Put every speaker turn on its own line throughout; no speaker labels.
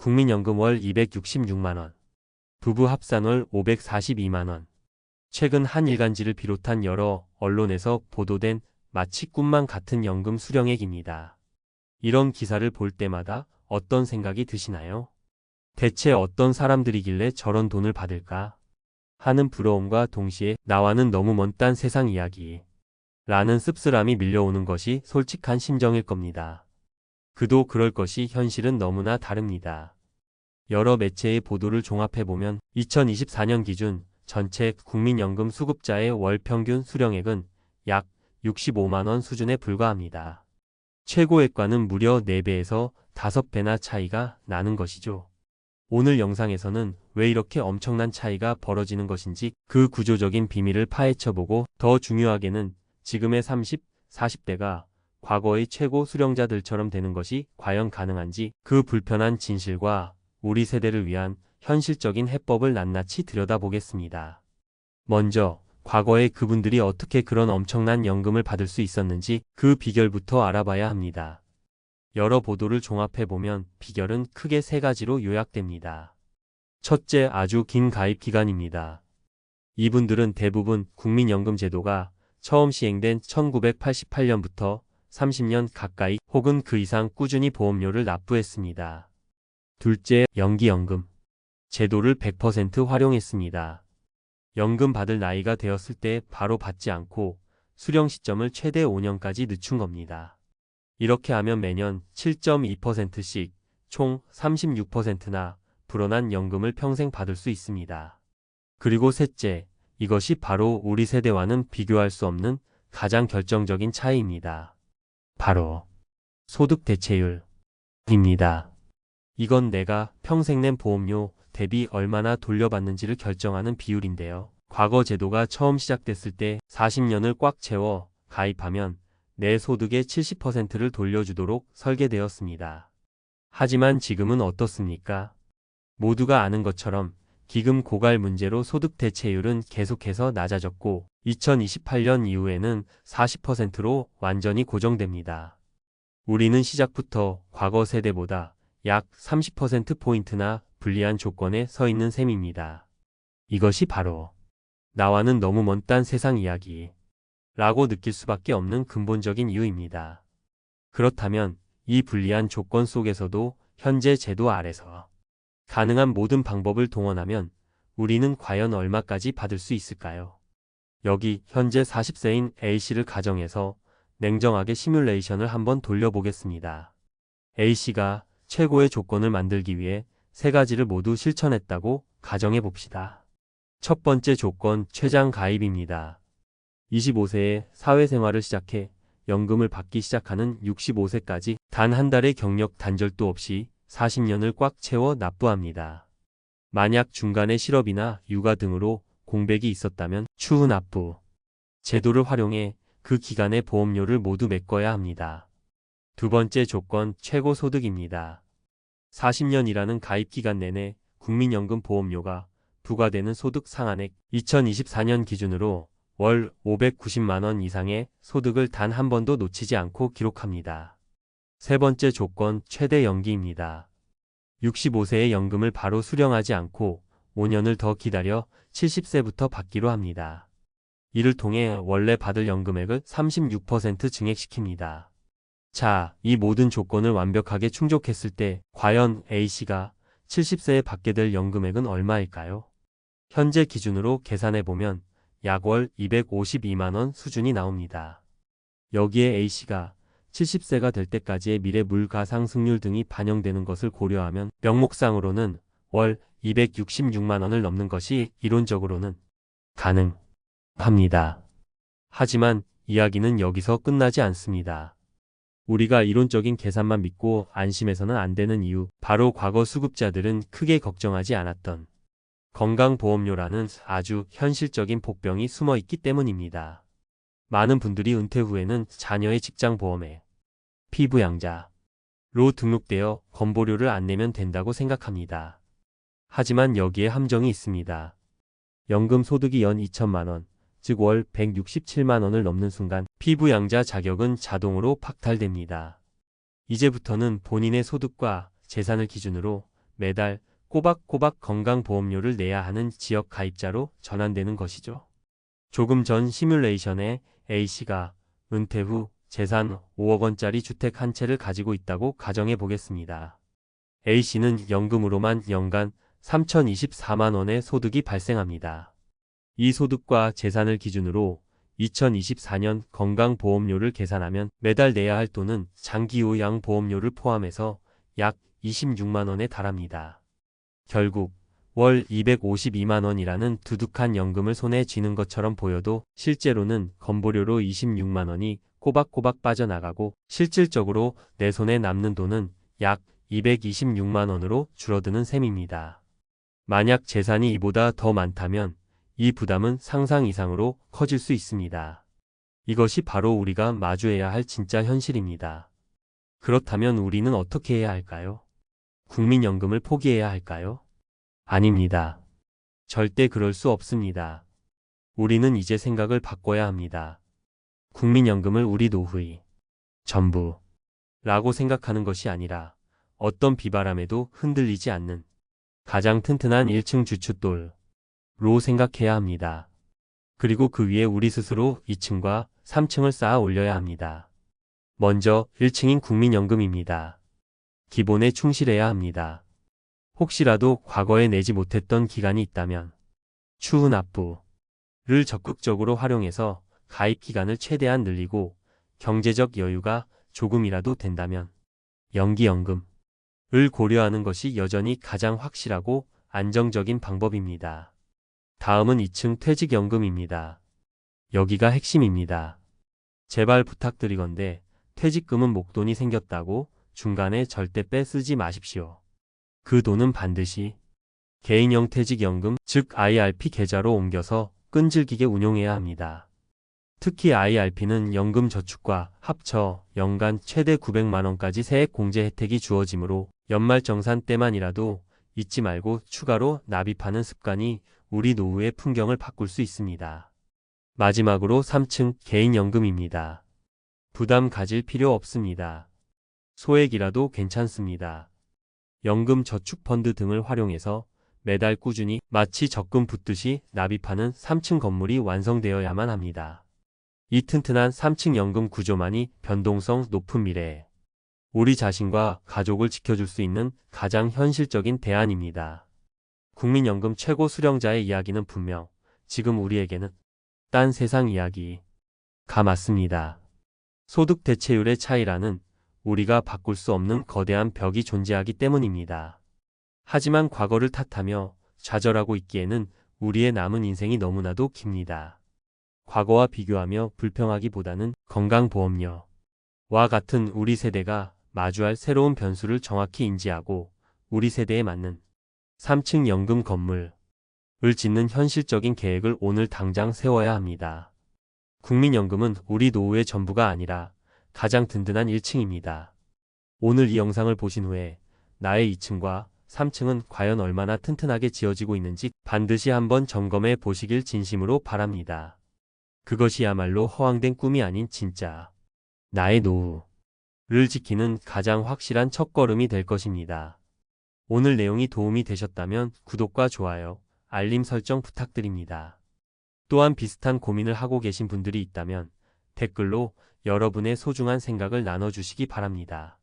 국민연금 월 266만원, 부부 합산월 542만원. 최근 한 일간지를 비롯한 여러 언론에서 보도된 마치 꿈만 같은 연금 수령액입니다. 이런 기사를 볼 때마다 어떤 생각이 드시나요? 대체 어떤 사람들이길래 저런 돈을 받을까? 하는 부러움과 동시에 나와는 너무 먼 딴 세상 이야기 라는 씁쓸함이 밀려오는 것이 솔직한 심정일 겁니다. 그도 그럴 것이 현실은 너무나 다릅니다. 여러 매체의 보도를 종합해보면 2024년 기준 전체 국민연금 수급자의 월 평균 수령액은 약 65만원 수준에 불과합니다. 최고액과는 무려 4배에서 5배나 차이가 나는 것이죠. 오늘 영상에서는 왜 이렇게 엄청난 차이가 벌어지는 것인지 그 구조적인 비밀을 파헤쳐보고 더 중요하게는 지금의 30, 40대가 과거의 최고 수령자들처럼 되는 것이 과연 가능한지 그 불편한 진실과 우리 세대를 위한 현실적인 해법을 낱낱이 들여다보겠습니다. 먼저 과거에 그분들이 어떻게 그런 엄청난 연금을 받을 수 있었는지 그 비결부터 알아봐야 합니다. 여러 보도를 종합해보면 비결은 크게 3가지로 요약됩니다. 첫째, 아주 긴 가입 기간입니다. 이분들은 대부분 국민연금 제도가 처음 시행된 1988년부터 30년 가까이 혹은 그 이상 꾸준히 보험료를 납부했습니다. 둘째, 연기연금. 제도를 100% 활용했습니다. 연금 받을 나이가 되었을 때 바로 받지 않고 수령 시점을 최대 5년까지 늦춘 겁니다. 이렇게 하면 매년 7.2%씩 총 36%나 불어난 연금을 평생 받을 수 있습니다. 그리고 셋째, 이것이 바로 우리 세대와는 비교할 수 없는 가장 결정적인 차이입니다. 바로 소득 대체율입니다. 이건 내가 평생 낸 보험료 대비 얼마나 돌려받는지를 결정하는 비율인데요. 과거 제도가 처음 시작됐을 때 40년을 꽉 채워 가입하면 내 소득의 70%를 돌려주도록 설계되었습니다. 하지만 지금은 어떻습니까? 모두가 아는 것처럼 기금 고갈 문제로 소득 대체율은 계속해서 낮아졌고 2028년 이후에는 40%로 완전히 고정됩니다. 우리는 시작부터 과거 세대보다 약 30%포인트나 불리한 조건에 서 있는 셈입니다. 이것이 바로 나와는 너무 먼 딴 세상 이야기 라고 느낄 수밖에 없는 근본적인 이유입니다. 그렇다면 이 불리한 조건 속에서도 현재 제도 아래서 가능한 모든 방법을 동원하면 우리는 과연 얼마까지 받을 수 있을까요? 여기 현재 40세인 A씨를 가정해서 냉정하게 시뮬레이션을 한번 돌려보겠습니다. A씨가 최고의 조건을 만들기 위해 3가지를 모두 실천했다고 가정해 봅시다. 첫 번째 조건, 최장 가입입니다. 25세에 사회생활을 시작해 연금을 받기 시작하는 65세까지 단 한 달의 경력 단절도 없이 40년을 꽉 채워 납부합니다. 만약 중간에 실업이나 육아 등으로 공백이 있었다면 추후 납부 제도를 활용해 그 기간의 보험료를 모두 메꿔야 합니다. 두 번째 조건, 최고 소득입니다. 40년이라는 가입 기간 내내 국민연금 보험료가 부과되는 소득 상한액 2024년 기준으로 월 590만원 이상의 소득을 단 한 번도 놓치지 않고 기록합니다. 세 번째 조건, 최대 연기입니다. 65세의 연금을 바로 수령하지 않고 5년을 더 기다려 70세부터 받기로 합니다. 이를 통해 원래 받을 연금액을 36% 증액시킵니다. 자, 이 모든 조건을 완벽하게 충족했을 때 과연 A씨가 70세에 받게 될 연금액은 얼마일까요? 현재 기준으로 계산해보면 약 월 252만원 수준이 나옵니다. 여기에 A씨가 70세가 될 때까지의 미래 물가상승률 등이 반영되는 것을 고려하면 명목상으로는 월 266만원을 넘는 것이 이론적으로는 가능합니다. 하지만 이야기는 여기서 끝나지 않습니다. 우리가 이론적인 계산만 믿고 안심해서는 안 되는 이유, 바로 과거 수급자들은 크게 걱정하지 않았던 건강보험료라는 아주 현실적인 복병이 숨어 있기 때문입니다. 많은 분들이 은퇴 후에는 자녀의 직장보험에 피부양자로 등록되어 건보료를 안 내면 된다고 생각합니다. 하지만 여기에 함정이 있습니다. 연금 소득이 연 2천만원, 즉 월 167만원을 넘는 순간 피부양자 자격은 자동으로 박탈됩니다. 이제부터는 본인의 소득과 재산을 기준으로 매달 꼬박꼬박 건강보험료를 내야 하는 지역 가입자로 전환되는 것이죠. 조금 전 시뮬레이션에 A씨가 은퇴 후 재산 5억 원짜리 주택 한 채를 가지고 있다고 가정해 보겠습니다. A씨는 연금으로만 연간 3,024만 원의 소득이 발생합니다. 이 소득과 재산을 기준으로 2024년 건강보험료를 계산하면 매달 내야 할 돈은 장기요양보험료를 포함해서 약 26만 원에 달합니다. 결국 월 252만 원이라는 두둑한 연금을 손에 쥐는 것처럼 보여도 실제로는 건보료로 26만 원이 꼬박꼬박 빠져나가고 실질적으로 내 손에 남는 돈은 약 226만 원으로 줄어드는 셈입니다. 만약 재산이 이보다 더 많다면 이 부담은 상상 이상으로 커질 수 있습니다. 이것이 바로 우리가 마주해야 할 진짜 현실입니다. 그렇다면 우리는 어떻게 해야 할까요? 국민연금을 포기해야 할까요? 아닙니다. 절대 그럴 수 없습니다. 우리는 이제 생각을 바꿔야 합니다. 국민연금을 우리 노후의 전부라고 생각하는 것이 아니라 어떤 비바람에도 흔들리지 않는 가장 튼튼한 1층 주춧돌로 생각해야 합니다. 그리고 그 위에 우리 스스로 2층과 3층을 쌓아 올려야 합니다. 먼저 1층인 국민연금입니다. 기본에 충실해야 합니다. 혹시라도 과거에 내지 못했던 기간이 있다면 추후 납부를 적극적으로 활용해서 가입 기간을 최대한 늘리고 경제적 여유가 조금이라도 된다면 연기연금을 고려하는 것이 여전히 가장 확실하고 안정적인 방법입니다. 다음은 2층 퇴직연금입니다. 여기가 핵심입니다. 제발 부탁드리건대 퇴직금은 목돈이 생겼다고 중간에 절대 빼쓰지 마십시오. 그 돈은 반드시 개인형 퇴직연금, 즉 IRP 계좌로 옮겨서 끈질기게 운용해야 합니다. 특히 IRP는 연금저축과 합쳐 연간 최대 900만 원까지 세액 공제 혜택이 주어지므로 연말정산 때만이라도 잊지 말고 추가로 납입하는 습관이 우리 노후의 풍경을 바꿀 수 있습니다. 마지막으로 3층 개인연금입니다. 부담 가질 필요 없습니다. 소액이라도 괜찮습니다. 연금저축펀드 등을 활용해서 매달 꾸준히 마치 적금 붓듯이 납입하는 3층 건물이 완성되어야만 합니다. 이 튼튼한 3층 연금 구조만이 변동성 높은 미래에 우리 자신과 가족을 지켜줄 수 있는 가장 현실적인 대안입니다. 국민연금 최고 수령자의 이야기는 분명 지금 우리에게는 딴 세상 이야기가 맞습니다. 소득 대체율의 차이라는 우리가 바꿀 수 없는 거대한 벽이 존재하기 때문입니다. 하지만 과거를 탓하며 좌절하고 있기에는 우리의 남은 인생이 너무나도 깁니다. 과거와 비교하며 불평하기보다는 건강보험료와 같은 우리 세대가 마주할 새로운 변수를 정확히 인지하고 우리 세대에 맞는 3층 연금 건물을 짓는 현실적인 계획을 오늘 당장 세워야 합니다. 국민연금은 우리 노후의 전부가 아니라 가장 든든한 1층입니다. 오늘 이 영상을 보신 후에 나의 2층과 3층은 과연 얼마나 튼튼하게 지어지고 있는지 반드시 한번 점검해 보시길 진심으로 바랍니다. 그것이야말로 허황된 꿈이 아닌 진짜 나의 노후를 지키는 가장 확실한 첫걸음이 될 것입니다. 오늘 내용이 도움이 되셨다면 구독과 좋아요, 알림 설정 부탁드립니다. 또한 비슷한 고민을 하고 계신 분들이 있다면 댓글로 여러분의 소중한 생각을 나눠주시기 바랍니다.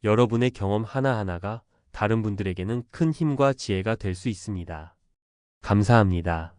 여러분의 경험 하나하나가 다른 분들에게는 큰 힘과 지혜가 될 수 있습니다. 감사합니다.